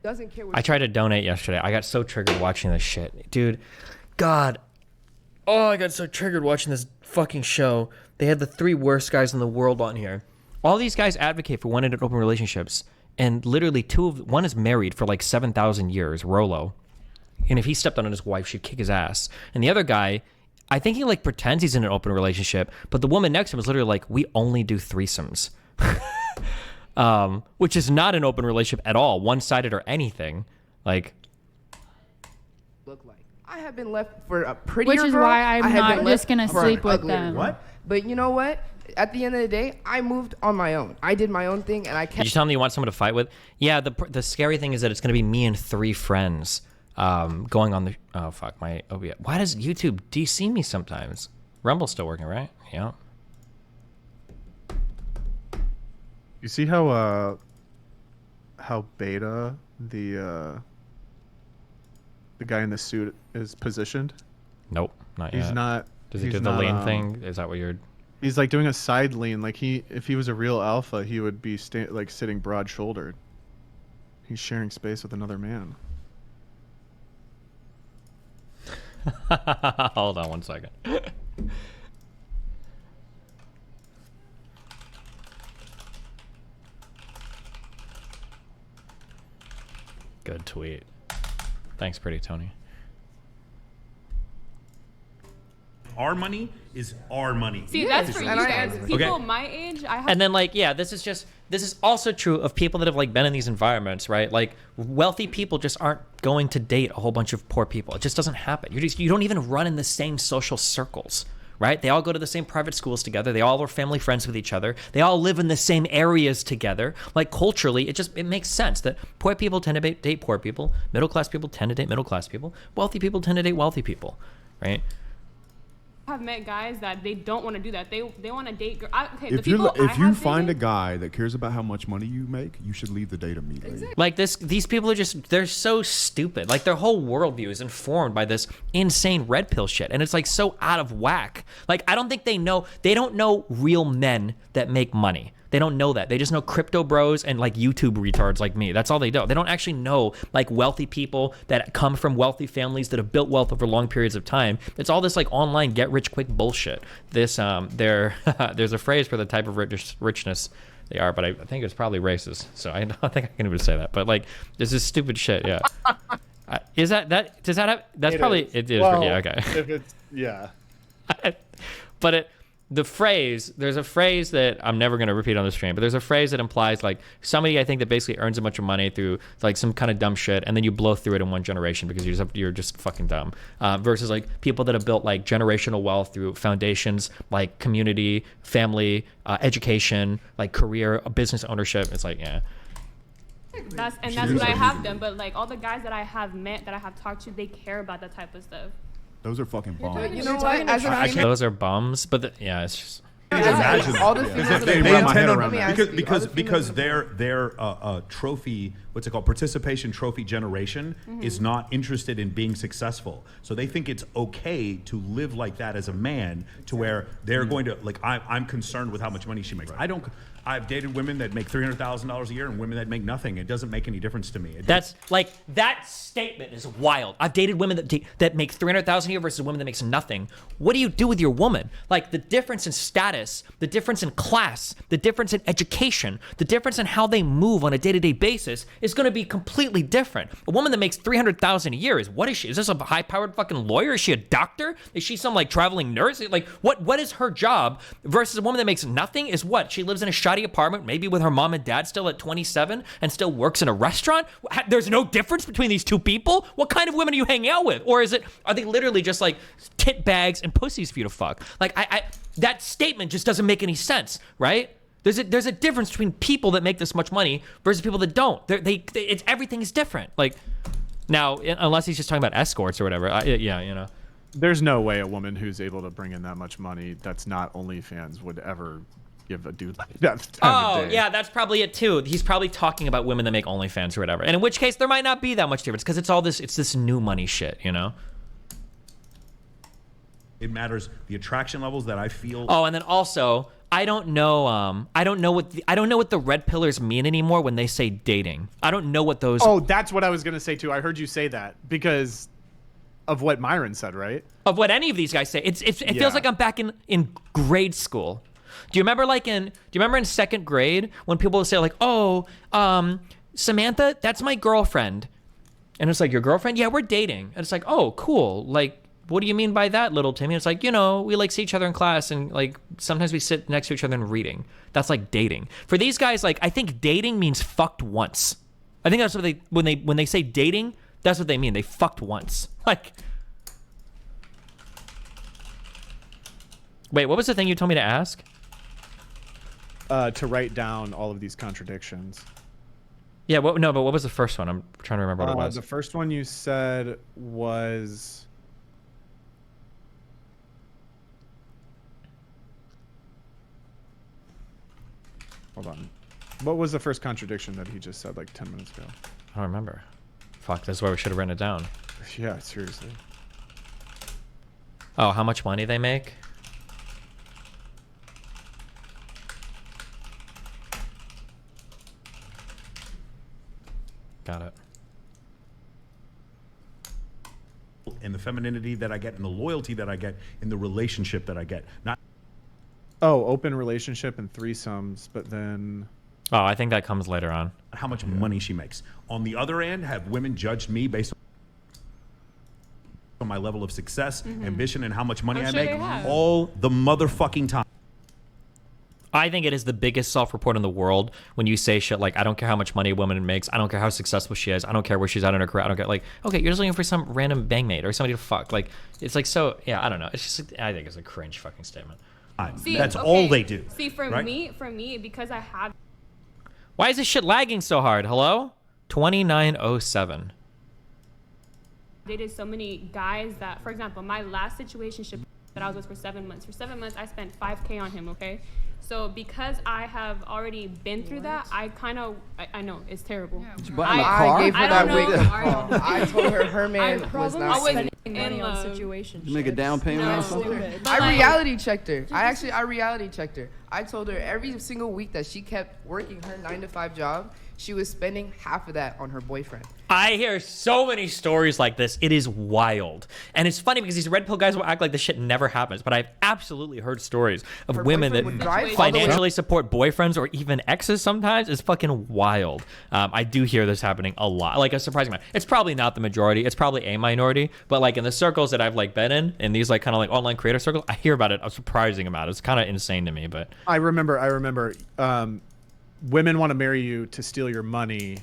doesn't care. I tried to donate yesterday. I got so triggered watching this shit, dude. God, oh, I got so triggered watching this fucking show. They had the 3 worst guys in the world on here. All these guys advocate for one-ended open relationships, and literally one is married for like 7,000 years, Rolo. And if he stepped on his wife, she'd kick his ass. And the other guy, I think he like pretends he's in an open relationship, but the woman next to him is literally like, we only do threesomes. Which is not an open relationship at all, one-sided or anything. Like, look like I have been left for a prettier girl. Which is why I'm not just gonna sleep with them. What? But you know what? At the end of the day, I moved on my own. I did my own thing, and I kept. Did you tell me you want someone to fight with? Yeah. The scary thing is that it's gonna be me and 3 friends, going on the. Oh fuck my OBS. Why does YouTube DC me sometimes? Rumble's still working, right? Yeah. You see how beta the guy in the suit is positioned? Nope, not yet. He's not. Does he do the lean thing? Is that what you're? He's like doing a side lean. Like if he was a real alpha, he would be like sitting broad-shouldered. He's sharing space with another man. Hold on 1 second. Good tweet. Thanks, Pretty Tony. Our money is our money. See, that's for you guys. People my age, I have. And then, like, yeah, this is also true of people that have like been in these environments, right? Like, wealthy people just aren't going to date a whole bunch of poor people. It just doesn't happen. You don't even run in the same social circles, right? They all go to the same private schools together. They all are family friends with each other. They all live in the same areas together. Like, culturally, it makes sense that poor people tend to date poor people. Middle class people tend to date middle class people. Wealthy people tend to date wealthy people, right? Have met guys that they don't want to do that. They want to date. If you find a guy that cares about how much money you make, you should leave the date immediately. Exactly. Like these people are they're so stupid. Like, their whole worldview is informed by this insane red pill shit, and it's like so out of whack. Like, I don't think they don't know real men that make money. They don't know that. They just know crypto bros and like YouTube retards like me. That's all they know. They don't actually know like wealthy people that come from wealthy families that have built wealth over long periods of time. It's all this like online get rich quick bullshit. There's a phrase for the type of richness they are, but I think it's probably racist. So I don't think I can even say that. But like, this is stupid shit. Yeah. Does that have? That's probably it is. Well, yeah. Okay. If it's yeah. But there's a phrase that I'm never going to repeat on the stream, but there's a phrase that implies like somebody, I think, that basically earns a bunch of money through like some kind of dumb shit, and then you blow through it in one generation because you're just fucking dumb, versus like people that have built like generational wealth through foundations like community, family, education, like career, business ownership. It's like, yeah. That's what I have done, but like all the guys that I have met, that I have talked to, they care about that type of stuff. Those are fucking bombs. You know what? Those are bums, but yeah, it's just. Imagine all the because their trophy, what's it called, participation trophy generation is not interested in being successful. So they think it's okay to live like that as a man, to where they're going to like. I'm concerned with how much money she makes. I've dated women that make $300,000 a year and women that make nothing. It doesn't make any difference to me. That's like, that statement is wild. I've dated women that make $300,000 a year versus women that makes nothing. What do you do with your woman? Like, the difference in status, the difference in class, the difference in education, the difference in how they move on a day-to-day basis is going to be completely different. A woman that makes $300,000 a year what is she? Is this a high-powered fucking lawyer? Is she a doctor? Is she some like traveling nurse? Like, what is her job versus a woman that makes nothing? Is what? She lives in a shoddy apartment, maybe with her mom and dad still at 27, and still works in a restaurant? There's no difference between these two people? What kind of women are you hanging out with? Or are they literally just like tit bags and pussies for you to fuck? Like, that statement just doesn't make any sense, right? There's a difference between people that make this much money versus people that don't. Everything is different. Like, now, unless he's just talking about escorts or whatever. Yeah, you know. There's no way a woman who's able to bring in that much money that's not OnlyFans would ever give a dude like that time of day. Yeah, that's probably it too. He's probably talking about women that make OnlyFans or whatever. And in which case, there might not be that much difference because it's this new money shit, you know? It matters the attraction levels that I feel. Oh, and then also, I don't know. I don't know what the red pillars mean anymore when they say dating. I don't know what those. Oh, that's what I was gonna say too. I heard you say that because of what Myron said, right? Of what any of these guys say. It feels like I'm back in grade school. Do you remember in second grade when people would say like, oh, Samantha, that's my girlfriend, and it's like, your girlfriend? Yeah, we're dating. And it's like, oh, cool. Like, what do you mean by that, little Timmy? It's like, we like see each other in class, and like sometimes we sit next to each other and reading. That's like dating. For these guys, like, I think dating means fucked once. I think that's what when they say dating, that's what they mean. They fucked once. Like, wait, what was the thing you told me to ask? To write down all of these contradictions. Yeah, but what was the first one? I'm trying to remember what it was. The first one you said was... Hold on. What was the first contradiction that he just said like 10 minutes ago? I don't remember. Fuck, that's why we should have written it down. Yeah, seriously. Oh, how much money they make? Got it. And the femininity that I get and the loyalty that I get in the relationship that I get. Not Oh, open relationship and threesomes, but then... Oh, I think that comes later on. how much money she makes. On the other end, have women judged me based on my level of success, ambition, and how much money I'm I sure make they have. all the motherfucking time. I think it is the biggest self-report in the world when you say shit like, I don't care how much money a woman makes. I don't care how successful she is. I don't care where she's at in her career. I don't care. Like, okay, you're just looking for some random bangmate or somebody to fuck. Like, it's like, so, yeah, I don't know. It's just, I think it's a cringe fucking statement. See, That's okay, all they do. See, for right? me, because I have Why is this shit lagging so hard? Hello? 2907. dated so many guys that, for example, my last situationship that I was with for 7 months. For 7 months, I spent $5K on him, okay? So because I have already been through that, I kind of, I know, it's terrible. I gave her I that don't wake know. up call. I told her man was not always spending. in love. You make a down payment No. on something? But I like- reality checked her. I reality checked her. I told her every single week that she kept working her 9-to-5 job, she was spending half of that on her boyfriend. I hear so many stories like this. It is wild. And it's funny because these red pill guys will act like this shit never happens. But I've absolutely heard stories of Her women boyfriend would that drive all the way- financially support boyfriends or even exes sometimes. It's fucking wild. I do hear this happening a lot. Like a surprising amount. It's probably not the majority. It's probably a minority. But like in the circles that I've like been in these like kind of like online creator circles, I hear about it a surprising amount. It's kind of insane to me. But I remember. Women want to marry you to steal your money,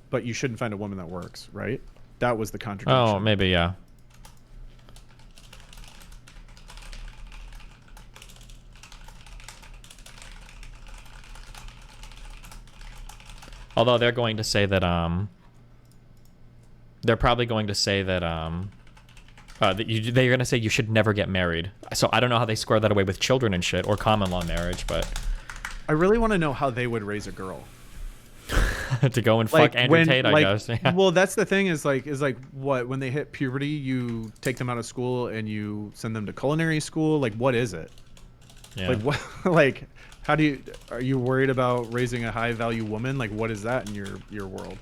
but you shouldn't find a woman that works, right? That was the contradiction. oh, maybe, yeah. Although they're going to say that they're probably going to say that they're going to say you should never get married. So I don't know how they square that away with children and shit or common law marriage, but I really want to know how they would raise a girl. to go and fuck Andrew Tate, I guess. Yeah. Well, that's the thing is like what, when they hit puberty, you take them out of school and you send them to culinary school. Like, what is it? Yeah. Like, what, like, are you worried about raising a high value woman? Like, what is that in your world?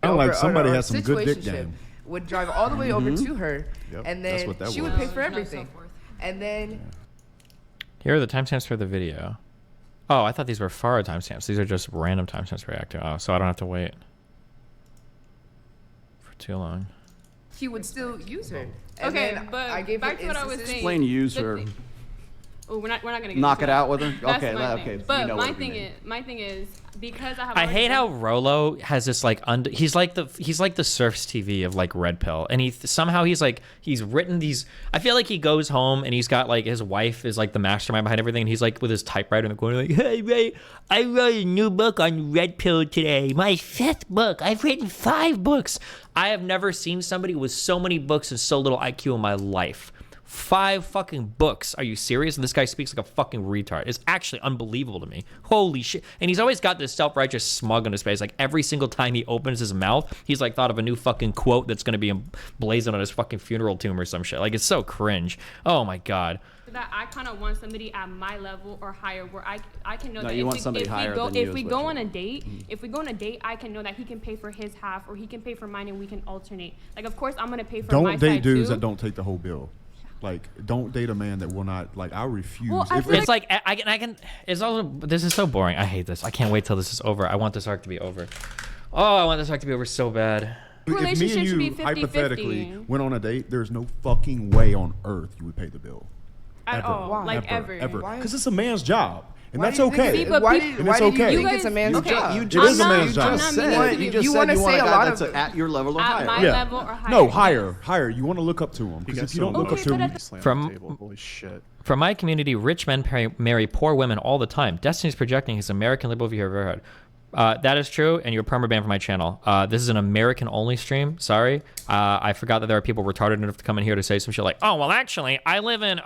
Like somebody Our has some good dick situationship game. would drive all the way over to her, Yep, and that's then what that she was. would pay for everything. And then Here are the timestamps for the video. Oh, I thought these were far timestamps. These are just random timestamps reacting. Oh, so I don't have to wait for too long. he would still use her. And Okay, then but I gave back her to what I was instances- saying. Plain use The her. thing- Oh, we're not gonna get Knock into it out with her? That's Okay, my okay. thing. we But know my what we thing mean. is because I have. I already hate been- how Rolo has this like he's like the Surfs TV of like red pill, and he's written these. I feel like he goes home and he's got like his wife is like the mastermind behind everything, and he's like with his typewriter in the corner like, hey, I wrote a new book on red pill today, my 5th book. I've written 5 books. I have never seen somebody with so many books and so little IQ in my life. 5 fucking books. Are you serious? And this guy speaks like a fucking retard. It's actually unbelievable to me. Holy shit. And he's always got this self-righteous smug on his face. Like every single time he opens his mouth, he's like thought of a new fucking quote that's going to be emblazoned on his fucking funeral tomb or some shit. Like it's so cringe. Oh my God. That I kind of want somebody at my level or higher, where I can know that you want somebody higher than you if is we what go you on a want. date, if we go on a date, I can know that he can pay for his half or he can pay for mine, and we can alternate. Like, of course, I'm gonna pay for my Don't date side dudes too. that don't take the whole bill. Like, don't date a man that will not. Like, I refuse. Well, I If- feel It's like I can. It's also. This is so boring. I hate this. I can't wait till this is over. I want this arc to be over. Oh, I want this arc to be over so bad. if me Relationship and should be you 50-50. hypothetically went on a date, there's no fucking way on earth you would pay the bill. At Ever. all, Why? like Ever. ever. Why? Because it's a man's job, and Why that's do you think okay. See, but why people- do, And why it's do okay. you You think it's a guys- man's okay, job? You It just is a man's I'm job. not meaning You to just You said wanna you want say a a guy lot that's of- at your level or At higher. my Yeah. level or higher. No, yes. higher. You want to look up to him He because got if you so don't look up Okay, to but him, at slammed From- the table. Holy shit. From my community, rich men marry poor women all the time. Destiny's projecting his American liberal view. I've ever heard. That is true, and you're permabanned from my channel. This is an American-only stream. Sorry. I forgot that there are people retarded enough to come in here to say some shit like, oh, well, actually, I live in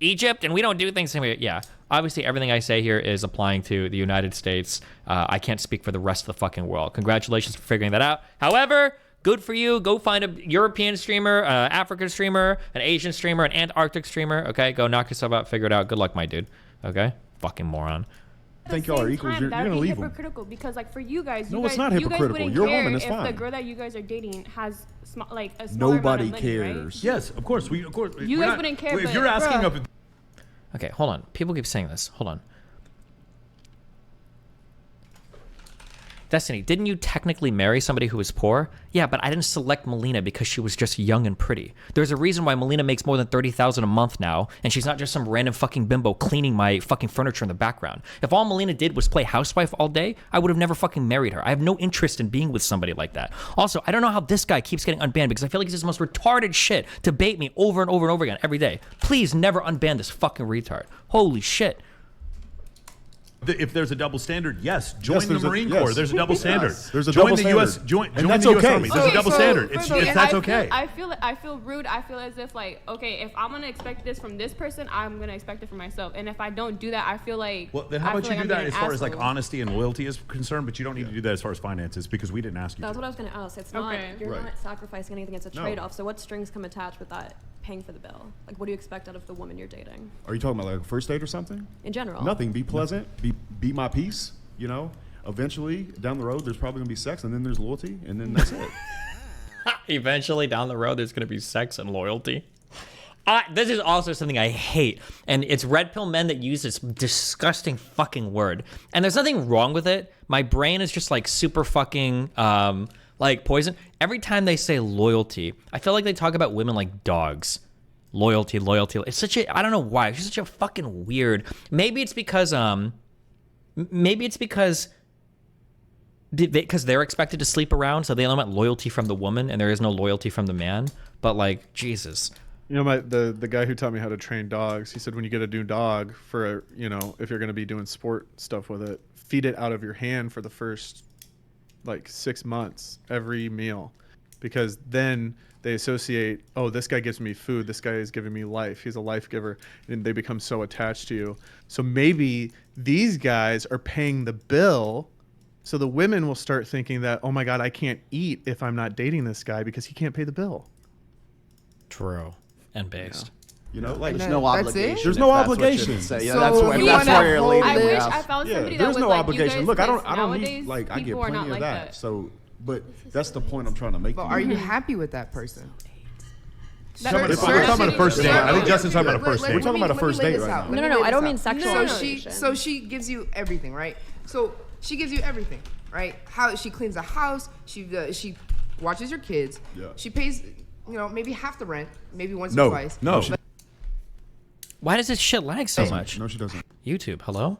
Egypt, and we don't do things the same way. Yeah, obviously, everything I say here is applying to the United States. I can't speak for the rest of the fucking world. Congratulations for figuring that out. However, good for you. Go find a European streamer, African streamer, an Asian streamer, an Antarctic streamer. Okay, go knock yourself out. Figure it out. Good luck, my dude. Okay? Fucking moron. At think the y'all are same equals, time, you're that gonna would be leave 'em. hypocritical because, like, for you guys, No, you it's guys, not you guys hypocritical. wouldn't You're a care woman, it's if fine. the girl that you guys are dating has like a smaller nobody amount of money, right? cares. Yes, of course. You we're guys not- wouldn't care, If but, you're asking bruh. of Okay, hold on. People keep saying this. Hold on. Destiny, didn't you technically marry somebody who was poor? Yeah, but I didn't select Melina because she was just young and pretty. There's a reason why Melina makes more than $30,000 a month now, and she's not just some random fucking bimbo cleaning my fucking furniture in the background. If all Melina did was play housewife all day, I would have never fucking married her. I have no interest in being with somebody like that. Also, I don't know how this guy keeps getting unbanned because I feel like he's just the most retarded shit to bait me over and over and over again every day. Please never unban this fucking retard. Holy shit. if there's a double standard, yes, join the there's a- Marine yes. Corps. There's a double standard. There's a join double the U.S. standard. Join And the that's U.S. okay. Army. There's a double standard. That's I okay. I feel rude. I feel as if like, okay, if I'm gonna expect this from this person, I'm gonna expect it from myself. And if I don't do that, I feel like. Well, then how I about feel you like do I'm that being as far as like asshole. honesty and loyalty is concerned, but you don't need to do that as far as finances because we didn't ask you. That's to. what I was going to ask. It's not, Okay. you're Right. not sacrificing anything. It's a No. trade-off. So what strings come attached with that paying for the bill? Like, what do you expect out of the woman you're dating Are you talking about like a first date or something? in general? Nothing. Be pleasant. Be my peace. You know. Eventually, down the road, there's probably gonna be sex, and then there's loyalty, and then that's it. Eventually, down the road, there's going to be sex and loyalty. This is also something I hate, and it's red pill men that use this disgusting fucking word. And there's nothing wrong with it. My brain is just like super fucking like poison. Every time they say loyalty, I feel like they talk about women like dogs. Loyalty. It's such a, I don't know why. It's just such a fucking weird. Maybe it's because because they're expected to sleep around, so they don't want loyalty from the woman, and there is no loyalty from the man. But like, Jesus. You know, the guy who taught me how to train dogs, he said when you get a new dog for, you know, if you're going to be doing sport stuff with it, feed it out of your hand for the first like 6 months, every meal, because then they associate, oh, this guy gives me food, this guy is giving me life, he's a life giver, and they become so attached to you. So maybe these guys are paying the bill, so the women will start thinking that, oh my God, I can't eat if I'm not dating this guy because he can't pay the bill. True. And based. You know, like There's no That's it? obligation. There's if no that's what you're obligation. saying. Yeah, So that's where, you that's wanna where you're hold leading. I it wish out. I found yeah, somebody that there's was no like obligation. you guys. Look, I don't nowadays, need like I get people are plenty not of like that. So, but that's the point I'm trying to make. But to are you. you happy with that person? That We're person- talking about a first date. I think Sir- Justin's talking about a first let- date. We're talking let about a me- let me first lay date this right out. now. Let No, me no, lay I don't this mean out. sexual So orientation. so she gives you everything, right? So she gives you everything, right? How she cleans the house, she watches your kids, Yeah. she pays, you know, maybe half the rent, maybe once or No, twice. no. But Why does this shit lag so much? No, she doesn't. YouTube, hello?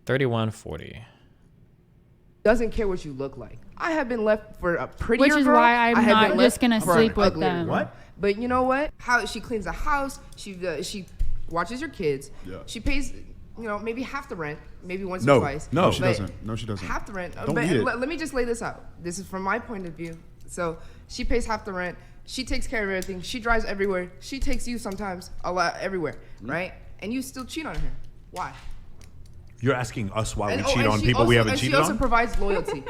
3140. doesn't care what you look like. I have been left for a prettier Which is girl. why I'm I have not been just left gonna for an sleep with uglier them. girl. What? But you know what? How she cleans the house, she watches your kids. Yeah. She pays, you know, maybe half the rent, maybe once or No, twice. no, she But doesn't. No, she doesn't. Half the rent. Don't but need it. let me just lay this out. This is from my point of view. So she pays half the rent. She takes care of everything. She drives everywhere. She takes you sometimes a lot everywhere, right? And you still cheat on her. Why? You're asking us why we And- cheat and on she people also, we haven't and cheated she also on? provides loyalty.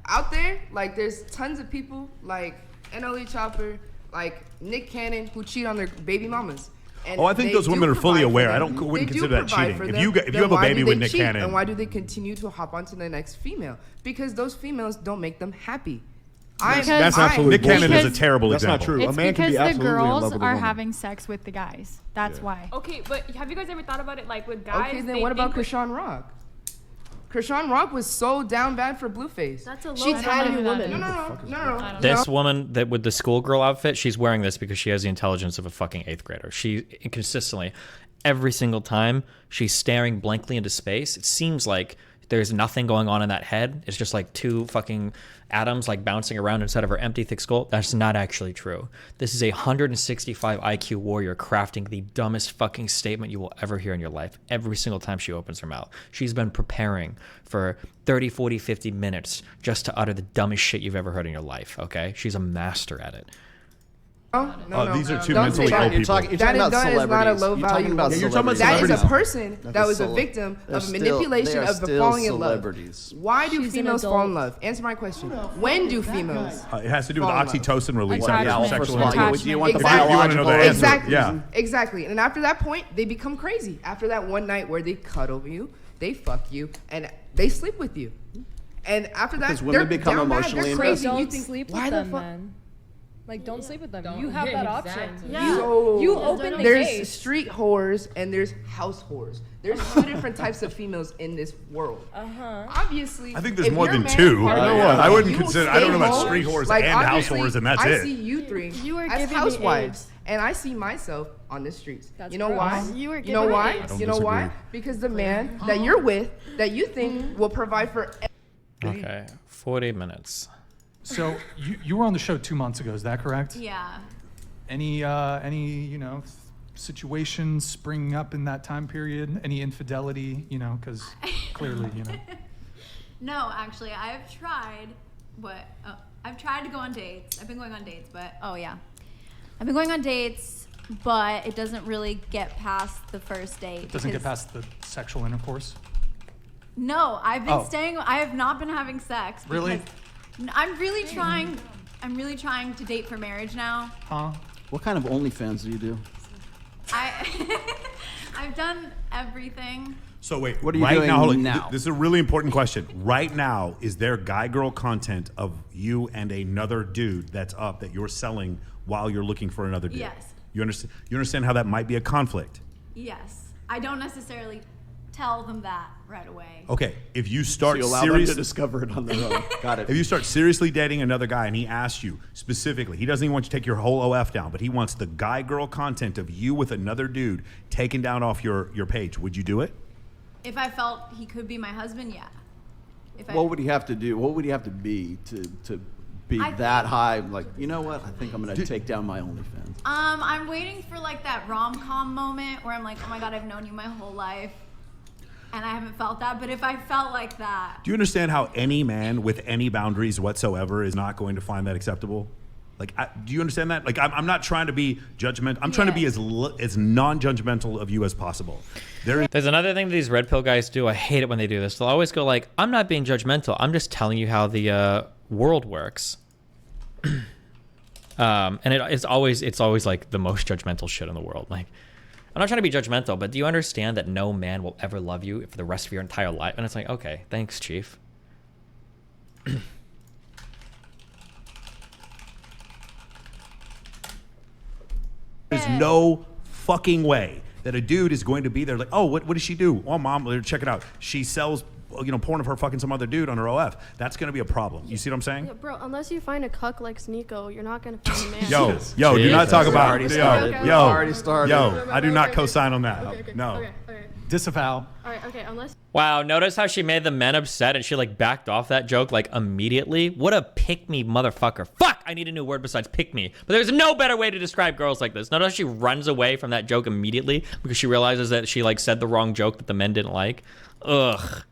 Out there, like there's tons of people like NLE Chopper, like Nick Cannon, who cheat on their baby mamas. And Oh, I think they those do women are fully provide for aware. I them. wouldn't They do consider that provide cheating. for If them, you then have a why baby do with they Nick cheat? Cannon, And why do they continue to hop onto the next female? Because those females don't make them happy. That's absolutely Nick Cannon is a Because- terrible That's example. not true. It's A man can because be the absolutely in love girls with a are woman. having sex with the guys. That's why. Okay, but have you guys ever thought about it like with guys? Okay, then they what about think- Krishan Rock? Krishan Rock was so down bad for Blueface. That's a She low value value women. woman. No. This woman that with the schoolgirl outfit, she's wearing this because she has the intelligence of a fucking 8th grader. She consistently, every single time, she's staring blankly into space. It seems like there's nothing going on in that head. It's just like two fucking atoms like bouncing around inside of her empty thick skull. That's not actually true. This is a 165 IQ warrior crafting the dumbest fucking statement you will ever hear in your life every single time she opens her mouth. She's been preparing for 30, 40, 50 minutes just to utter the dumbest shit you've ever heard in your life, okay? She's a master at it. No. These are two Don't mentally say ill that. people. You're talking That about is not a celebrities. low You're talking value about woman. You're talking about That is a celebrities. person that was a victim of a manipulation of falling in love. Celebrities. Why do She's an females fall in adult. love? Answer my question. When do females? It has to do with Fall in love. oxytocin release Attachment. after Well, sexual first of all, intercourse. you want the Exactly. You wanna know the biological answer. Exactly. Yeah. Exactly. And after that point, they become crazy. After that one night where they cuddle you, they fuck you, and they sleep with you. And after that, Because women they're become down bad, emotionally they're crazy. invested. You Don't think, sleep why with the them fuck? then. Like, don't sleep with them. You have that option. Yeah. So You open the there's gate. street whores and there's house whores. There's two different types of females in this world. Obviously, I think there's if more you're than man two. hard You know enough, what? I wouldn't you will consider- I don't know stay about home. street whores Like, and house obviously, whores, and that's I it. see you three You are as giving me housewives, AIDS. and I see myself on the streets. That's You know gross. why? You are You know giving me why? AIDS. You know why? Because the man that you're with, that you think will provide for. Okay, 40 minutes. So you were on the show 2 months ago, is that correct? Yeah. Any situations springing up in that time period? Any infidelity? Because clearly, No, actually, I've tried. I've tried to go on dates. I've been going on dates, but I've been going on dates, but it doesn't really get past the first date. It doesn't get because- past the sexual intercourse. No, I've been Oh. staying. I have not been having sex. Really? because I'm really trying. I'm really trying to date for marriage now. Huh? What kind of OnlyFans do you do? I've done everything. So wait, What are you right doing now, hold on. now? This is a really important question. Right now, is there guy-girl content of you and another dude that's up that you're selling while you're looking for another dude? Yes. You understand? You understand how that might be a conflict? Yes, I don't necessarily tell them that right away. Okay, if you So start you allow them to seriously, discover it on their own. Got it. if you start seriously dating another guy and he asks you specifically, he doesn't even want you to take your whole OF down, but he wants the guy-girl content of you with another dude taken down off your page, would you do it? If I felt he could be my husband, yeah. If What would he have to do? What would he have to be to be I that think- high? Like, you know what? I think I'm gonna take down my OnlyFans. I'm waiting for like that rom-com moment where I'm like, oh my god, I've known you my whole life, and I haven't felt that. But if I felt like that, Do you understand how any man with any boundaries whatsoever is not going to find that acceptable? Like, do you understand that? Like, I'm not trying to be judgmental. I'm trying to be as non-judgmental of you as possible. There's another thing that these red pill guys do. I hate it when they do this. They'll always go like, I'm not being judgmental. I'm just telling you how the world works. And it's always like the most judgmental shit in the world. Like, I'm not trying to be judgmental, but do you understand that no man will ever love you for the rest of your entire life? And it's like, okay, thanks, chief. There's no fucking way that a dude is going to be there like, oh, what does she do? Oh, mom, check it out. She sells, porn of her fucking some other dude on her OF. That's going to be a problem. You see what I'm saying? Yeah, bro, unless you find a cuck like Sneeko, you're not gonna find a man. Yo, do not talk about Already yo, started. Okay, yo, Already started. yo. I do not Okay. co-sign on that. Okay. No. Okay. Disavow. All right. Okay. Unless. Wow, notice how she made the men upset and she like backed off that joke like immediately? What a pick-me motherfucker. Fuck, I need a new word besides pick-me. But there's no better way to describe girls like this. Notice how she runs away from that joke immediately because she realizes that she like said the wrong joke that the men didn't like. Ugh.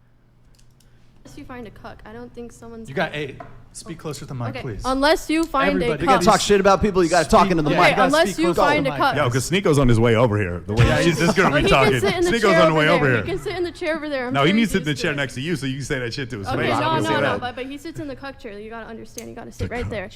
Unless you find a cuck, I don't think someone's. You got 8. Speak closer to the mic, Okay. please. Unless you find Everybody. a You You gotta cuck. talk shit about people. You gotta talk into the Okay, mic. gotta unless speak you closer to find the a mic. cuck. Yo, because Sneako's on his way over here. The way he's just gonna Oh, be he talking. can sit in the Sneako's chair on the way there. over He here. can sit in the chair over there. I'm No, sure he he's needs to sit in the used chair it. next to you so you can say that shit to his Okay, face. no, but he sits in the cuck chair. You gotta understand. You gotta sit right there.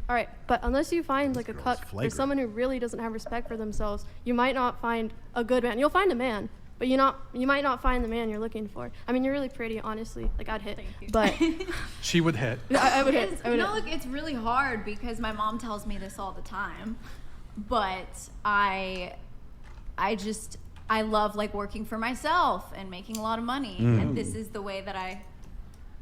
All right, but unless you find like a cuck or flagrant. someone who really doesn't have respect for themselves, you might not find a good man. You'll find a man, but you might not find the man you're looking for. I mean, you're really pretty, honestly. Like I'd hit, but She would hit. I would hit. I would hit. Look, it's really hard because my mom tells me this all the time, but I love like working for myself and making a lot of money, and this is the way that I.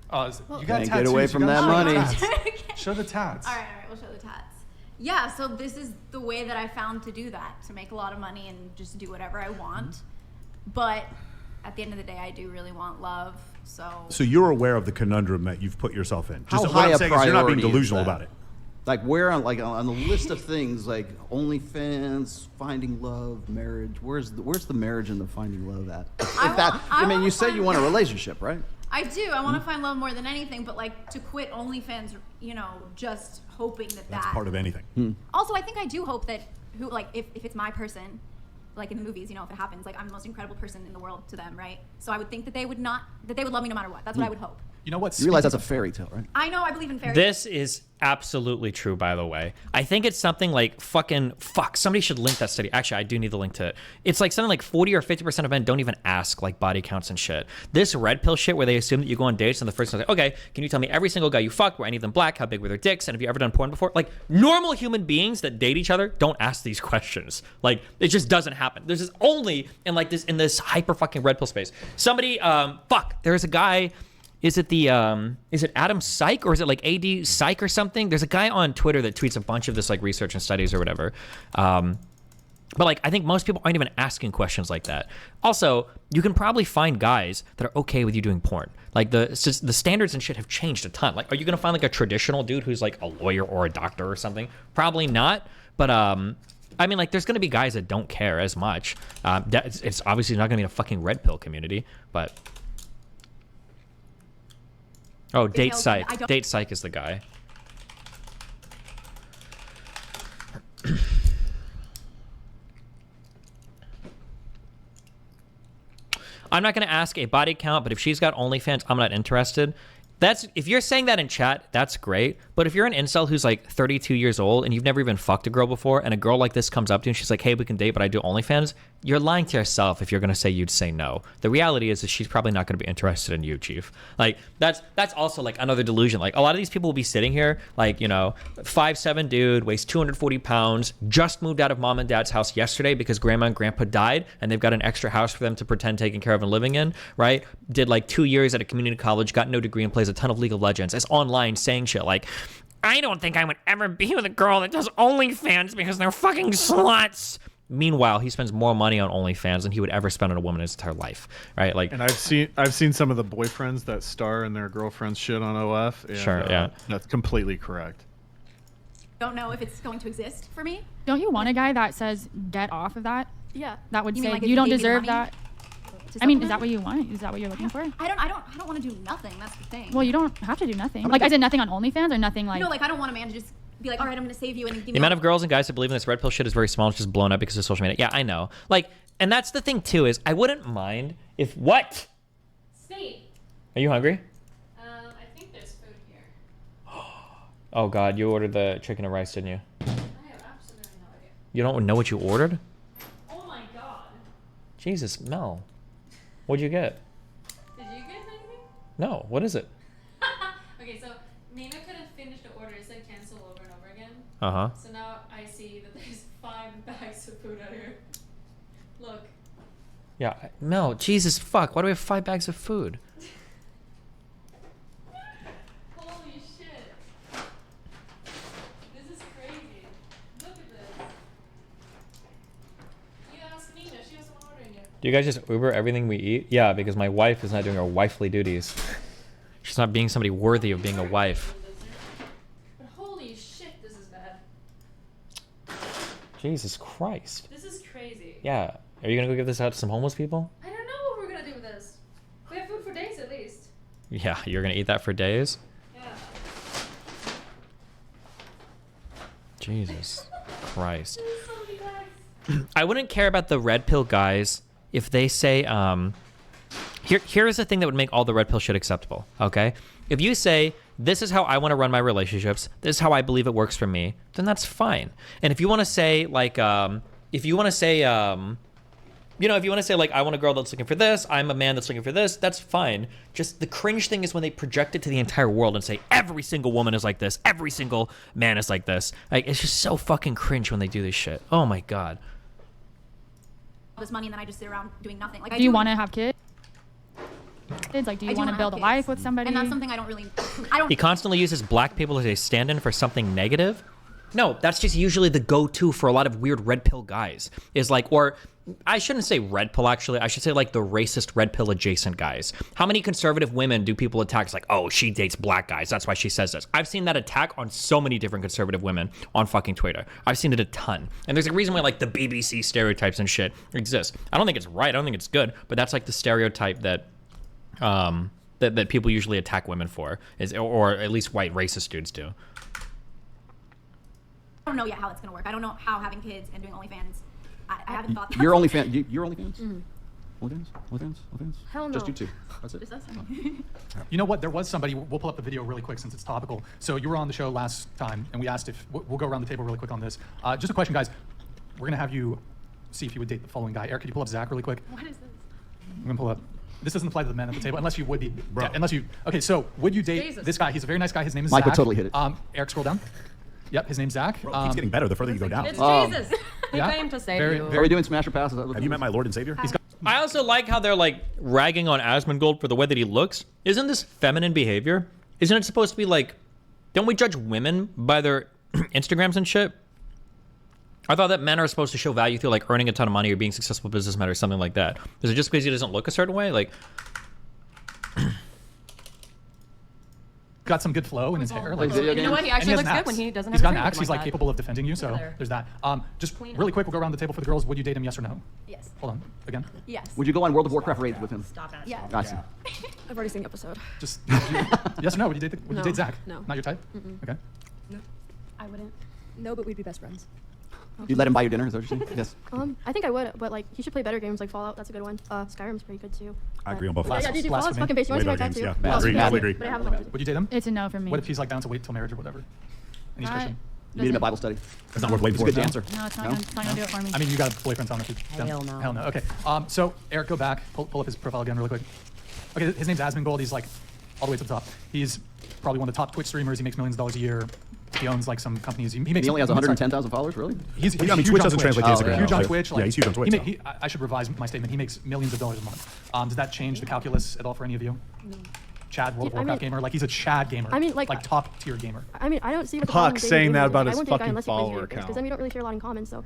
Oh, you got Can't tattoos. get away You from gotta that show the money. tats. Show the tats. All right, we'll show the tats. Yeah, so this is the way that I found to do that, to make a lot of money and just do whatever I want. But at the end of the day, I do really want love. So you're aware of the conundrum that you've put yourself in. How Just high what a I'm saying is you're not being priority is delusional that? about it. Like where on the list of things like OnlyFans, finding love, marriage. Where's the marriage and the finding love at? I mean, you said you want a relationship, right? I do. I want to find love more than anything, but like to quit OnlyFans, just hoping that That's part of anything. Also, I think I do hope that if it's my person, like in the movies, if it happens, like I'm the most incredible person in the world to them, right? So I would think that they would love me no matter what. That's what I would hope. You know what? You realize that's a fairy tale, right? I know. I believe in fairy. This is absolutely true, by the way. I think it's something like somebody should link that study. Actually, I do need the link to it. It's like something like 40 or 50% of men don't even ask like body counts and shit. This red pill shit where they assume that you go on dates and the first one's like, okay, can you tell me every single guy you fucked? Were any of them black? How big were their dicks? And have you ever done porn before? Like normal human beings that date each other don't ask these questions. Like it just doesn't happen. This is only in this hyper fucking red pill space. Somebody, there's a guy. Is it Adam Psych or is it like AD Psych or something? There's a guy on Twitter that tweets a bunch of this like research and studies or whatever. But like I think most people aren't even asking questions like that. Also, you can probably find guys that are okay with you doing porn. Like the standards and shit have changed a ton. Like, are you gonna find like a traditional dude who's like a lawyer or a doctor or something? Probably not. But I mean, like, there's gonna be guys that don't care as much. It's obviously not gonna be a fucking red pill community, but. Oh, Date Psych. Date Psych is the guy. I'm not going to ask a body count, but if she's got OnlyFans, I'm not interested. If you're saying that in chat, that's great. But if you're an incel who's like 32 years old and you've never even fucked a girl before, and a girl like this comes up to you and she's like, hey, we can date, but I do OnlyFans, you're lying to yourself if you're going to say you'd say no. The reality is that she's probably not going to be interested in you, Chief. Like, that's also like another delusion. Like, a lot of these people will be sitting here, like, 5'7" dude, weighs 240 pounds, just moved out of mom and dad's house yesterday because grandma and grandpa died, and they've got an extra house for them to pretend taking care of and living in, right? Did like 2 years at a community college, got no degree, and plays a ton of League of Legends, is online saying shit like, I don't think I would ever be with a girl that does OnlyFans because they're fucking sluts. Meanwhile, he spends more money on OnlyFans than he would ever spend on a woman in his entire life, right? Like, and I've seen some of the boyfriends that star in their girlfriend's shit on OF. And, sure, yeah, that's completely correct. Don't know if it's going to exist for me. Don't you want a guy that says get off of that? Yeah. That would You mean say like if you he don't gave me the deserve money that. to I mean, is supplement? that what you want? Is that what you're looking for? I don't want to do nothing. That's the thing. Well, you don't have to do nothing. Like, I said, nothing on OnlyFans or nothing like. No, like I don't want a man to just be like, all right, I'm going to save you and give me the amount of girls and guys that believe in this red pill shit is very small. It's just blown up because of social media. Yeah, I know. Like, and that's the thing too, is I wouldn't mind if what? Steve. Are you hungry? I think there's food here. Oh God, you ordered the chicken and rice, didn't you? I have absolutely no idea. You don't know what you ordered? Oh my god. Jesus, Mel. What'd you get? Did you get anything? No, what is it? Okay, so Nina couldn't finish the order. It said cancel over and over again. Uh-huh. So now I see that there's 5 bags of food out here. Look. Yeah, Mel, Jesus fuck, why do we have 5 bags of food? Holy shit. This is crazy. Look at this. You ask Nina, she was the one ordering it. Do you guys just Uber everything we eat? Yeah, because my wife is not doing her wifely duties. She's not being somebody worthy of being a wife. But holy shit, this is bad. Jesus Christ. This is crazy. Yeah. Are you gonna go give this out to some homeless people? I don't know what we're gonna do with this. We have food for days at least. Yeah, you're gonna eat that for days? Jesus Christ. I wouldn't care about the red pill guys if they say, here's the thing that would make all the red pill shit acceptable, okay? If you say, this is how I want to run my relationships, this is how I believe it works for me, then that's fine. And if you want to say, like, if you want to say, you know, if you want to say, like, I want a girl that's looking for this, I'm a man that's looking for this, that's fine. Just the cringe thing is when they project it to the entire world and say, every single woman is like this, every single man is like this. Like, it's just so fucking cringe when they do this shit. Oh my God. This money and then I just sit around doing nothing. Like, Do you want to have kids? Like, do you want to build a life with somebody? And that's something I don't really. I don't. He constantly uses black people as a stand-in for something negative. No, that's just usually the go-to for a lot of weird red pill guys. Is like, or I shouldn't say red pill, actually. I should say like the racist red pill adjacent guys. How many conservative women do people attack? It's like, oh, she dates black guys. That's why she says this. I've seen that attack on so many different conservative women on fucking Twitter. I've seen it a ton. And there's a reason why like the BBC stereotypes and shit exist. I don't think it's right. I don't think it's good. But that's like the stereotype that that people usually attack women for, is, or at least white racist dudes do. I don't know yet how it's gonna work. I don't know how having kids and doing OnlyFans. I haven't thought that. You're OnlyFans. You're OnlyFans. OnlyFans. OnlyFans. Hell no. Just you two. That's it. Just us. You know what? There was somebody. We'll pull up the video really quick since it's topical. So you were on the show last time, and we asked if we'll go around the table really quick on this. Just a question, guys. We're gonna have you see if you would date the following guy. Eric, could you pull up Zach really quick? What is this? I'm gonna pull up. This doesn't apply to the men at the table, unless you would be. Yeah, unless you. Okay, so would you date this guy? He's a very nice guy. His name is Mike Zach. would totally hit it. Eric, scroll down. Yep, his name's Zach. Bro, it keeps getting better the further you go down. It's Um, Jesus. He yeah. came to save Very- you. Are we doing smash or pass? Have you met my Lord and Savior? I also like how they're like ragging on Asmongold for the way that he looks. Isn't this feminine behavior? Isn't it supposed to be like, don't we judge women by their Instagrams and shit? I thought that men are supposed to show value through like earning a ton of money or being successful businessmen or something like that. Is it just because he doesn't look a certain way? Like, got some good flow in his hair. Like video You know what? He and actually has looks an good axe. when he doesn't He's have got a an freedom axe. He's like like that. capable of defending you. So there. there's that. Just really quick, we'll go around the table for the girls. Would you date him? Yes or no? Yes. Hold on. Again. Yes. Would you go on World of Warcraft raids with him? Stop it. Yes. I see. I've already seen the episode. Just yes or no? Would you date? Would you No. date Zach? No. Not your type. Okay. I wouldn't. No, but we'd be best friends. You let him buy you dinner? Is that what you're saying? Yes. I think I would, but like he should play better games like Fallout. That's a good one. Skyrim's pretty good too. I agree on both. Yeah, dude, Fallout's Blasphemy. fucking base. You want Way to see my better tattoo? games, yeah. Agree, Madden. agree. But I haven't played it. Would you date him? It's a no for me. What if he's like down to wait till marriage or whatever? And he's Uh, Christian. You meet him at Bible study. It's not worth waiting He's a for. good dancer. No, it's not, No? Gonna, it's not gonna do it for me. I mean, you got a boyfriend, Tom. If you Hell no. Hell no. Okay. So Eric, go back. Pull up his profile again really quick. Okay, his name's Asmongold. He's like all the way to the top. He's probably one of the top Twitch streamers. He makes millions of dollars a year. He owns like some companies. He makes. He only has he makes, 110,000 followers, really? He's I mean, huge Twitch on doesn't translate to Oh, Instagram. yeah. Huge on Like, Twitch. yeah, he's huge on Twitch. He I should revise my statement. He makes millions of dollars a month. Does that change the calculus at all for any of you? No. Chad, World of I mean- Warcraft gamer. Like he's a Chad gamer. I mean, like- top tier gamer. I mean, I don't see what the Puck problem with dating saying that gamers is. about Like, I his won't date a guy fucking unless he plays follower video games, count. because then we don't really share a lot in common. So,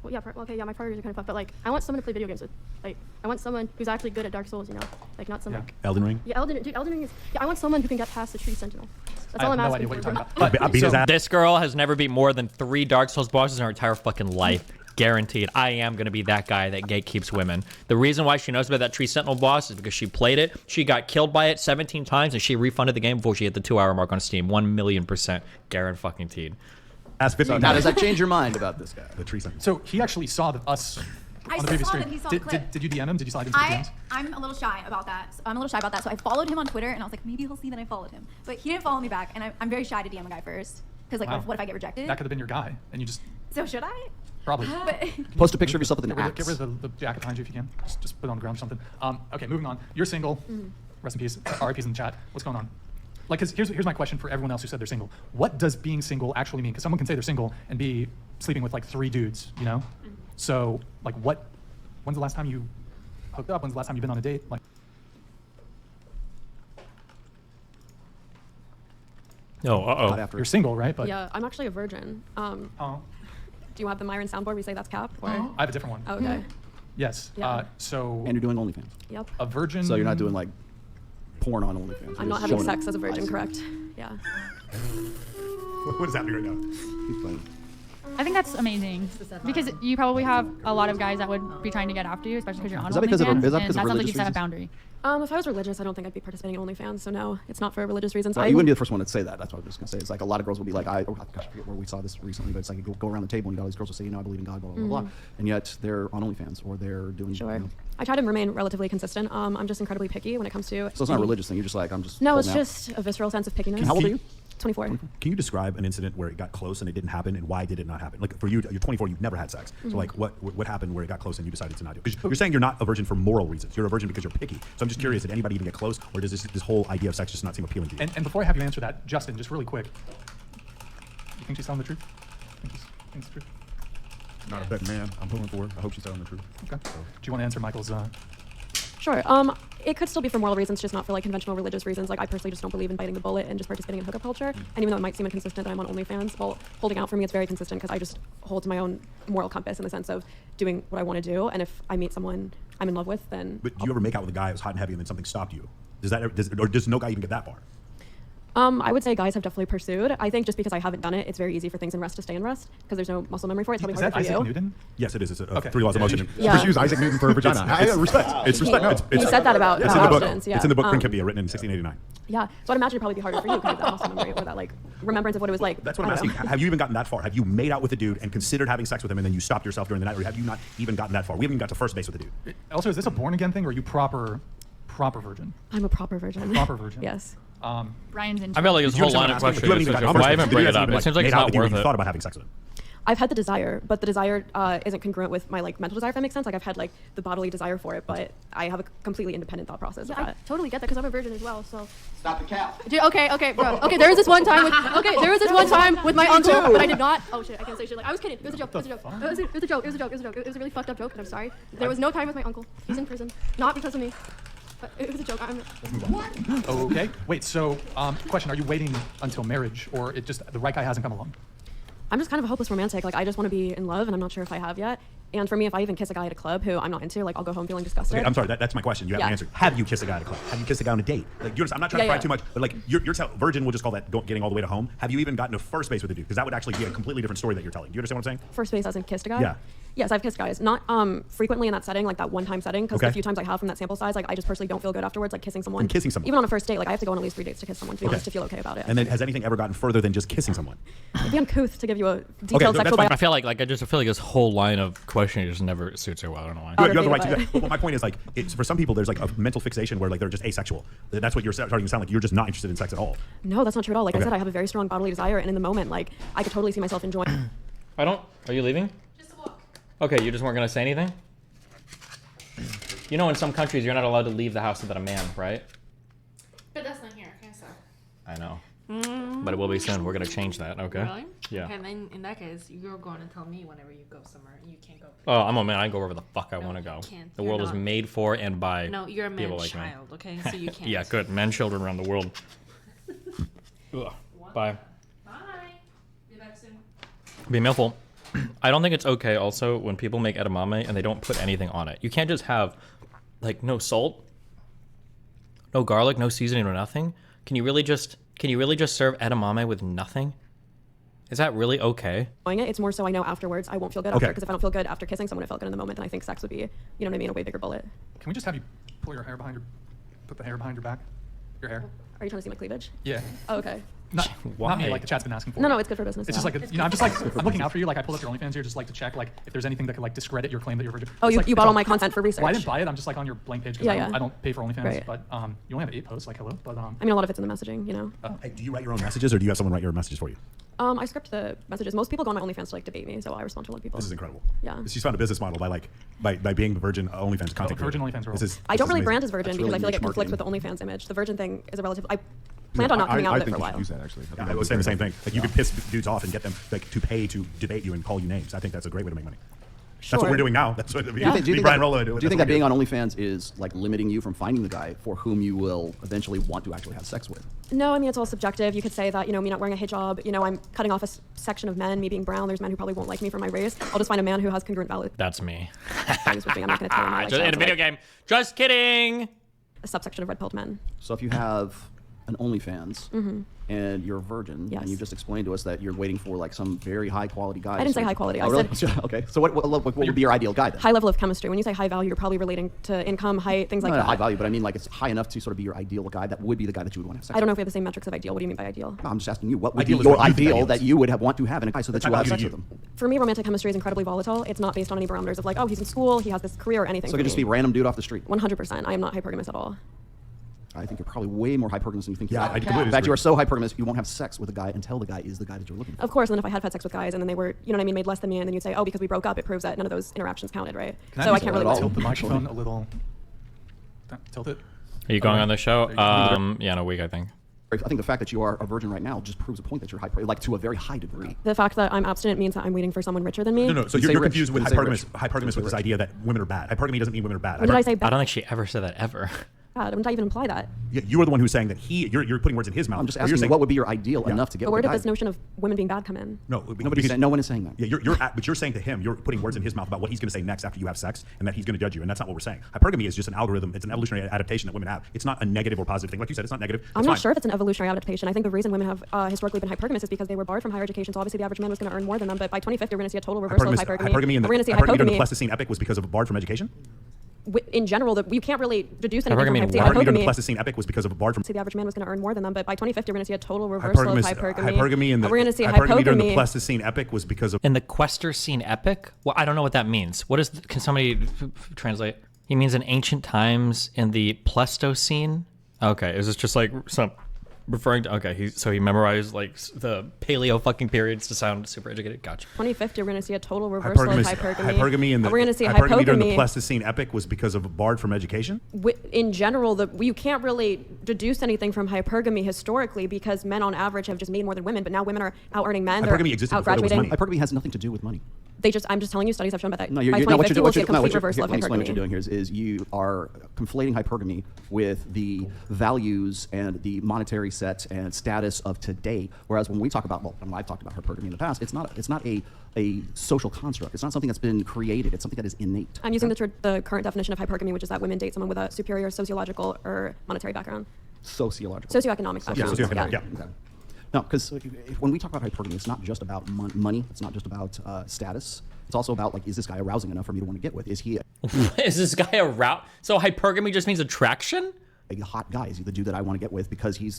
well, yeah, okay, yeah, my priorities are kind of fucked. But like, I want someone to play video games with. Like, I want someone who's actually good at Dark Souls. You know, like not someone. Yeah. Elden Ring. Yeah, Elden Ring is. Yeah, I want someone who can get past the tree sentinel. That's I all have I'm no asking idea what for. you're talking about. I beat his ass. this girl has never beat more than 3 Dark Souls bosses in her entire fucking life. Guaranteed. I am going to be that guy that gatekeeps women. The reason why she knows about that Tree Sentinel boss is because she played it. She got killed by it 17 times, and she refunded the game before she hit the 2-hour mark on Steam. 1,000,000% guaranteed. Ask 15 Now, does that change your mind about this guy? The tree sentinel. So he actually saw us I on the previous saw stream. that he saw the clip. Did you DM him? Did you slide into the DMs? I'm a little shy about that. So I followed him on Twitter, and I was like, maybe he'll see that I followed him. But he didn't follow me back, and I'm very shy to DM a guy first. Because like, Wow. what if I get rejected? That could have been your guy, and you just So should I? probably. But Post a picture of yourself with an Get axe. rid of the jacket behind you if you can. Just put it on the ground or something. Okay, moving on. You're single. Rest in peace. RIP's in the chat. What's going on? Like, 'cause here's my question for everyone else who said they're single. What does being single actually mean? Because someone can say they're single and be sleeping with like 3 dudes, you know? So, like, when's the last time you hooked up? When's the last time you've been on a date? Like, Oh, After. you're single, right? But Yeah, I'm actually a virgin. oh, Do you have the Myron soundboard? We say that's cap. Or? I have a different one. Okay. Yes. Yeah. So And you're doing OnlyFans. Yep. a virgin. So you're not doing like porn on OnlyFans. You're I'm not just having showing sex it. as a I virgin, see. correct? Yeah. What is happening right now? He's playing. I think that's amazing because you probably have a lot of guys that would be trying to get after you, especially because you're on Is that because of- OnlyFans, is that and because of that sounds like religious you set a reasons? boundary. If I was religious, I don't think I'd be participating in OnlyFans. So no, it's not for religious reasons. You wouldn't be the first one to say that. That's what I was just gonna say. It's like a lot of girls will be like, oh gosh, I forget where we saw this recently, but it's like you go around the table and all these girls will say, I believe in God, blah blah blah, and yet they're on OnlyFans or they're doing. Sure. You know. I try to remain relatively consistent. I'm just incredibly picky when it comes to. So it's not a religious thing. You're just like I'm just. No, it's holding out. just a visceral sense of pickiness. How old are you? 24. Can you describe an incident where it got close and it didn't happen, and why did it not happen? Like for you, you're 24, you've never had sex. So like, what happened where it got close and you decided to not do it? Because you're saying you're not a virgin for moral reasons. You're a virgin because you're picky. So I'm just curious, did anybody even get close, or does this whole idea of sex just not seem appealing to you? And before I have you answer that, Justin, just really quick, you think she's telling the truth? Think it's true? Not a betting man. I'm pulling for her. I hope she's telling the truth. Okay. Do you want to answer Michael's? Sure. It could still be for moral reasons, just not for like conventional religious reasons. Like I personally just don't believe in biting the bullet and just participating in hookup culture. And even though it might seem inconsistent that I'm on OnlyFans, well, holding out for me, it's very consistent because I just hold to my own moral compass in the sense of doing what I want to do. And if I meet someone I'm in love with, then. But do you ever make out with a guy who's hot and heavy and then something stopped you? Or does no guy even get that far? I would say guys have definitely pursued. I think just because I haven't done it, it's very easy for things in rest to stay in rest because there's no muscle memory for it. It's probably Is harder that for Isaac you. Newton? Yes, it is. It's Okay. 3 laws of motion. Yeah. Just use Isaac Newton for a vagina. I respect. It's respect. He said that about it's in the book. options, yeah. It's in the book Principia, written in 1689. Yeah, so I'd imagine it'd probably be harder for you because of that muscle memory or that like remembrance of what it was like. That's what I I'm don't asking. know. Have you even gotten that far? Have you made out with a dude and considered having sex with him and then you stopped yourself during the night, or have you not even gotten that far? We haven't even got to first base with the dude. Also, is this a born again thing, or are you proper virgin? I'm a proper virgin. Proper virgin. Yes. Brian's in. I felt like his Do you whole line of understand what I'm questions. asking? You haven't even gotten Why first even base. bring You it up? haven't It seems like made it's out not with you when worth you it. thought about having sex with him. I've had the desire, but the desire isn't congruent with my like mental desire. If that makes sense. Like I've had like the bodily desire for it, but I have a completely independent thought process. Yeah, of I that. totally get that because I'm a virgin as well. So. Stop the cap. Dude, okay, bro. Okay, there was this one time with my uncle, but I did not. Oh shit, I can't say shit. Like I was kidding. It was a joke. It was a joke. It was a joke. It was a joke. It was a joke. It was a really fucked up joke, and I'm sorry. There was no time with my uncle. He's in prison, not because of me. But it was a joke. Okay. Wait. So, question: are you waiting until marriage, or it just the right guy hasn't come along? I'm just kind of a hopeless romantic. Like I just want to be in love, and I'm not sure if I have yet. And for me, if I even kiss a guy at a club who I'm not into, like I'll go home feeling disgusted. Okay, I'm sorry. That's my question. You haven't Yeah. answered. Have you kissed a guy at a club? Have you kissed a guy on a date? Like, I'm not trying to pry too much, but like, you're virgin. We'll just call that getting all the way to home. Have you even gotten to first base with a dude? Because that would actually be a completely different story that you're telling. Do you understand what I'm saying? First base hasn't kissed a guy? Yeah. Yes, I've kissed guys. Not frequently in that setting, like that one-time setting, because Okay. the few times I have from that sample size, like I just personally don't feel good afterwards, like kissing someone. From kissing someone. Even on a first date, like I have to go on at least 3 dates to kiss someone to be Okay. honest to feel okay about it. And then has anything ever gotten further than just kissing someone? It'd be uncouth to give you a Okay, detailed no, that's sexual fine. I feel like I feel like this whole line of questioning just never suits her well. I don't know why. You have the right to about do it. that. But my point is, like, it's, for some people, there's like a mental fixation where like they're just asexual. That's what you're starting to sound like. You're just not interested in sex at all. No, that's not true at all. Like Okay. I said, I have a very strong bodily desire, and in the moment, like I could totally see myself enjoying. Are you leaving? Just a walk. Okay, you just weren't gonna say anything? You know, in some countries, you're not allowed to leave the house without a man, right? But that's not here. Okay, so. I know. But it will be soon. We're gonna change that. Okay. Really? Yeah. Okay, then in that case, you're going to tell me whenever you go somewhere. You can't go. Oh, I'm a man. I go wherever the fuck I want to go. can't. The You're world is not. made for and by No, you're a people man like me. child, okay? So you can't. Yeah, good. Men, children around the world. Ugh. Bye. Bye. Be back soon. Be millful. I don't think it's okay also when people make edamame and they don't put anything on it. You can't just have like no salt, no garlic, no seasoning, or nothing. Can you really just serve edamame with nothing? Is that really okay? It. It's more so I know afterwards I won't feel good after Okay. because if I don't feel good after kissing someone, I felt good in the moment, then I think sex would be, you know what I mean, a way bigger bullet. Can we just have you pull your hair put the hair behind your back? Your hair? Are you trying to see my cleavage? Yeah. Oh, okay. Not Why? me, like the chat's been asking for. No, it's good for business. It's just like, I'm just like, I'm looking out for you. Like I pulled up your OnlyFans here just like to check like if there's anything that could like discredit your claim that you're virgin. Oh, It's you like, you it's bought all all- my content for research. Well, I didn't buy it. I'm just like on your blank page because Yeah, I don't pay for OnlyFans. Right. But you only have 8 posts. Like hello. But I mean, a lot of it's in the messaging, you know. Hey, do you write your own messages, or do you have someone write your messages for you? I script the messages. Most people go on my OnlyFans to like debate me, so I respond to a lot of people. This is incredible. Yeah. She's found a business model by being virgin OnlyFans content. Virgin creator. OnFans This is. I don't this is really amazing. brand as virgin That's because really I feel like it niche conflicts with the marketing. OnlyFans image. The virgin thing is a relative. I planned on not coming out of it for a while. Use that actually. Yeah, I was saying the same thing. Like you could piss dudes off and get them like to pay to debate you and call you names. I think that's a great way to make money. That's what we're doing now. That's what Do you think Brian Rollo do. Do you think that being on OnlyFans is like limiting you from finding the guy for whom you will eventually want to actually have sex with? No, I mean, it's all subjective. You could say that, you know, me not wearing a hijab, you know, I'm cutting off a section of men, me being brown. There's men who probably won't like me for my race. I'll just find a man who has congruent values. That's me. I'm not going to tell him. Just in a video game. Just kidding. A subsection of red-pilled men. So if you have an OnlyFans, and you're a virgin, Yes. and you just explained to us that you're waiting for like some very high quality guy. I didn't say high quality. Oh, I really? said Okay. So what would be your ideal guy then? high level of chemistry. When you say high value, you're probably relating to income, height, things like Not that. high value, but I mean like it's high enough to sort of be your ideal guy. That would be the guy that you would want to have sex I don't know if with. we have the same metrics of ideal. What do you mean by ideal? No, I'm just asking you, what would Ideal be is your what you think ideal ideal that is. you would want to have in a guy so that you will have sex with him? For me, romantic chemistry is incredibly volatile. It's not based on any barometers of like, oh, he's in school, he has this career or anything. So it could just be a random dude off the street. 100%. I am not hypergamous at all. I think you're probably way more hypergamous than you think you Yeah, are. I completely In fact, agree. you are so hypergamous, you won't have sex with a guy until the guy is the guy that you're looking for. Of course, and then if I had sex with guys and then they were, you know what I mean, made less than me, and then you'd say, oh, because we broke up, it proves that none of those interactions counted, right? So I can't really tilt the microphone a little. Tilt it. Are you going on the show? Yeah, in a week, I think. I think the fact that you are a virgin right now just proves a point that you're like to a very high degree. The fact that I'm abstinent means that I'm waiting for someone richer than me. No. So you're confused with hypergamous with this idea that women are bad. Hypergamy doesn't mean women are bad. When did I say bad? I don't think she ever said that ever. When did I even imply that? Yeah, you are the one who's saying that you're putting words in his mouth. I'm just Or you're asking you, saying- what would be your ideal enough to get But with where a did guy? this notion of women being bad come in? No, Nobody's saying, no one is saying that. Yeah, but you're saying to him, you're putting words in his mouth about what he's going to say next after you have sex, and that he's going to judge you, and that's not what we're saying. Hypergamy is just an algorithm. It's an evolutionary adaptation that women have. It's not a negative or positive thing. Like you said, it's not negative. I'm It's not fine. sure if it's an evolutionary adaptation. I think the reason women have historically been hypergamous is because they were barred from higher education. So obviously the average man was going to earn more than them. But by 2050, we're going to see a total reversal of hypergamy. Hypergamy and we're going to see hypergamy during the hypogamy. Pleistocene epic was because of a barred from education. In general, you can't really deduce anything from Hypergamy during the hypogamy. Pleistocene epic was because of a barred from. See, the average man was going to earn more than them, but by 2050, we're going to see a total reversal of hypergamy. Hypergamy and the we're going to see hypergamy during the hypogamy. Pleistocene epic was because of. In the Questercene epic? Well, I don't know what that means. What is? Can somebody translate? He means in ancient times in the Pleistocene. Okay, is this just like some referring to? Okay, so he memorized like the paleo fucking periods to sound super educated. Gotcha. 2050, we're going to see a total reversal of hypergamy. Hypergamy and the we're going to see hypergamy during the hypogamy. Pleistocene epic was because of a barred from education. In general, you can't really deduce anything from hypergamy historically because men on average have just made more than women, but now women are out earning men. Hypergamy They're existed out before there was graduating. money. Hypergamy has nothing to do with money. I'm just telling you, studies have shown that No, by what 2050 you're we'll see a doing. complete reversal of Let me explain what you're hypergamy. doing here is you are conflating hypergamy with the values and the monetary set and status of today. Whereas when we talk about, when I've talked about hypergamy in the past, it's not a social construct. It's not something that's been created. It's something that is innate. I'm using the current definition of hypergamy, which is that women date someone with a superior sociological or monetary background. Sociological. Socioeconomic background. Yeah. Okay. No, because when we talk about hypergamy, it's not just about money. It's not just about status. It's also about, like, is this guy arousing enough for me to want to get with? Is he Is this guy So hypergamy just means attraction? a hot guy? Is he the dude that I want to get with because he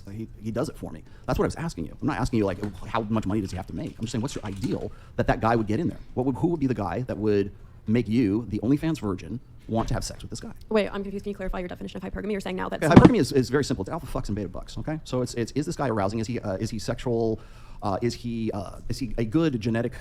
does it for me? That's what I was asking you. I'm not asking you, like, how much money does he have to make? I'm just saying, what's your ideal that guy would get in there? Who would be the guy that would make you, the OnlyFans virgin, want to have sex with this guy? Wait, I'm confused. Can you clarify your definition of hypergamy? You're saying now that Hypergamy is very simple. It's alpha fucks and beta bucks. Okay, so it's is this guy arousing? Is he sexual? Is he a good genetic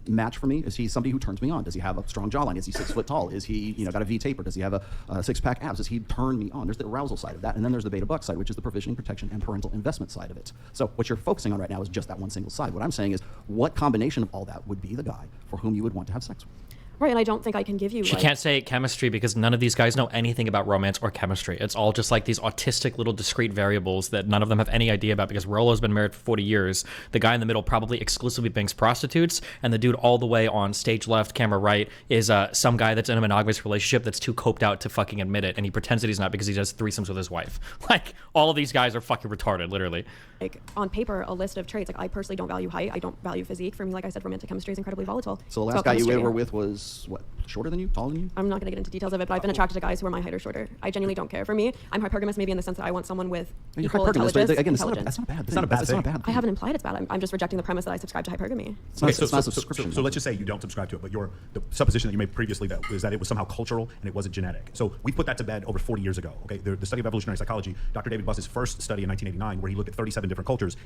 match for me? Is he somebody who turns me on? Does he have a strong jawline? Is he 6 foot tall? Is he got a V taper? Does he have a 6-pack abs? Does he turn me on? There's the arousal side of that, and then there's the beta buck side, which is the provisioning, protection, and parental investment side of it. So what you're focusing on right now is just that one single side. What I'm saying is, what combination of all that would be the guy for whom you would want to have sex with? Right, and I don't think I can give you. She can't say chemistry because none of these guys know anything about romance or chemistry. It's all just like these autistic little discrete variables that none of them have any idea about because Rolo's been married for 40 years. The guy in the middle probably exclusively bangs prostitutes, and the dude all the way on stage left, camera right, is some guy that's in a monogamous relationship that's too coped out to fucking admit it, and he pretends that he's not because he does threesomes with his wife. Like, all of these guys are fucking retarded, literally. Like, on paper, a list of traits. Like, I personally don't value height. I don't value physique. For me, like I said, romantic chemistry is incredibly volatile. So the last guy you were with was, what, shorter than you, taller than you? I'm not going to get into details of it, but I've been attracted to guys who are my height or shorter. I genuinely don't care. For me, I'm hypergamous maybe in the sense that I want someone with You're equal hypergamous, but intelligence. again, that's not a bad thing. It's not a bad It's thing. not a bad thing. I haven't implied it's bad. I'm just rejecting the premise that I subscribe to hypergamy. It's not a So subscription. let's just say you don't subscribe to it, but the supposition that you made previously is that it was somehow cultural and it wasn't genetic. So we put that to bed over 40 years ago. Okay, the study of evolutionary psychology, Dr. David Buss's first study in 1989, where he looked at 37 different cultures.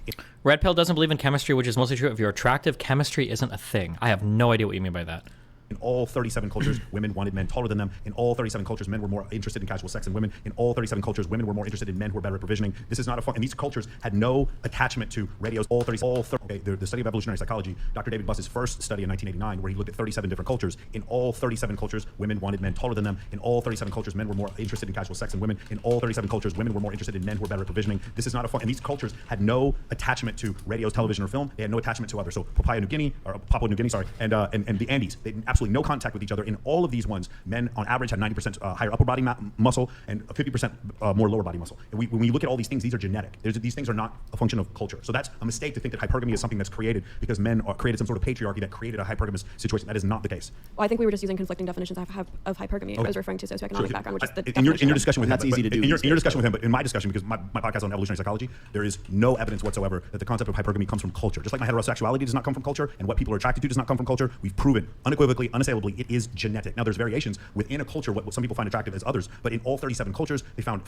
Red Pill doesn't believe in chemistry, which is mostly true. If you're attractive, chemistry isn't a thing. I have no idea what you mean by that. In all 37 cultures, women wanted men taller than them. In all 37 cultures, men were more interested in casual sex than women. In all 37 cultures, women were more interested in men who were better at provisioning. This is not a fun. And these cultures had no attachment to radios. Okay, the study of evolutionary psychology, Dr. David Buss's first study in 1989, where he looked at 37 different cultures. In all 37 cultures, women wanted men taller than them. In all 37 cultures, men were more interested in casual sex than women. In all 37 cultures, women were more interested in men who were better at provisioning. This is not a fun. And these cultures had no attachment to radios, television, or film. They had no attachment to others. So Papua New Guinea, and the Andes, they absolutely no contact with each other. In all of these ones, men on average had 90% higher upper body muscle and 50% more lower body muscle. And when we look at all these things, these are genetic. These things are not a function of culture. So that's a mistake to think that hypergamy is something that's created because men created some sort of patriarchy that created a hypergamous situation. That is not the case. Well, I think we were just using conflicting definitions of hypergamy. Okay. I was referring to socioeconomic background, which is the in your discussion with him, That's easy to do In your these days, discussion with him, but in my discussion, because my podcast on evolutionary psychology, there is no evidence whatsoever that the concept of hypergamy comes from culture. Just like my heterosexuality does not come from culture, and what people are attracted to does not come from culture. We've proven unequivocally, unassailably, it is genetic. Now, there's variations within a culture, what some people find attractive as others, but in all 37 cultures, they found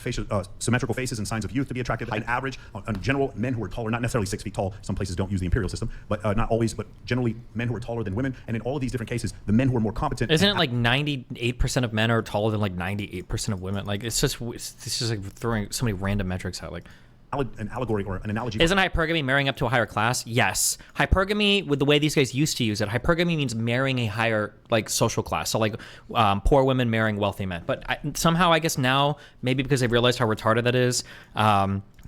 symmetrical faces and signs of youth to be attractive. On average, on general, men who are taller, not necessarily 6 feet tall. Some places don't use the imperial system, but not always. But generally, men who are taller than women, and in all of these different cases, the men who are more competent. Isn't it like 98% of men are taller than like 98% of women? Like it's just like throwing so many random metrics out. Like an allegory or an analogy. Isn't hypergamy marrying up to a higher class? Yes. Hypergamy, with the way these guys used to use it, hypergamy means marrying a higher like social class. So like poor women marrying wealthy men. But somehow I guess now, maybe because they've realized how retarded that is,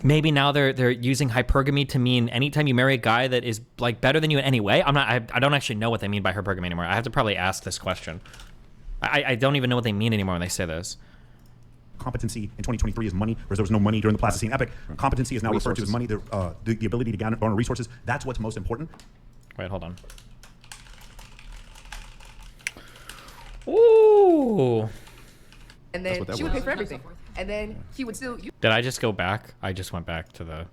maybe now they're using hypergamy to mean anytime you marry a guy that is like better than you in any way. I don't actually know what they mean by hypergamy anymore. I have to probably ask this question. I don't even know what they mean anymore when they say this. Competency in 2023 is money, whereas there was no money during the Pleistocene epoch. Competency is now referred to as money, the ability to garner resources. That's what's most important. Wait, hold on. Ooh. And then she would pay for everything. And then he would still. Did I just go back? I just went back to the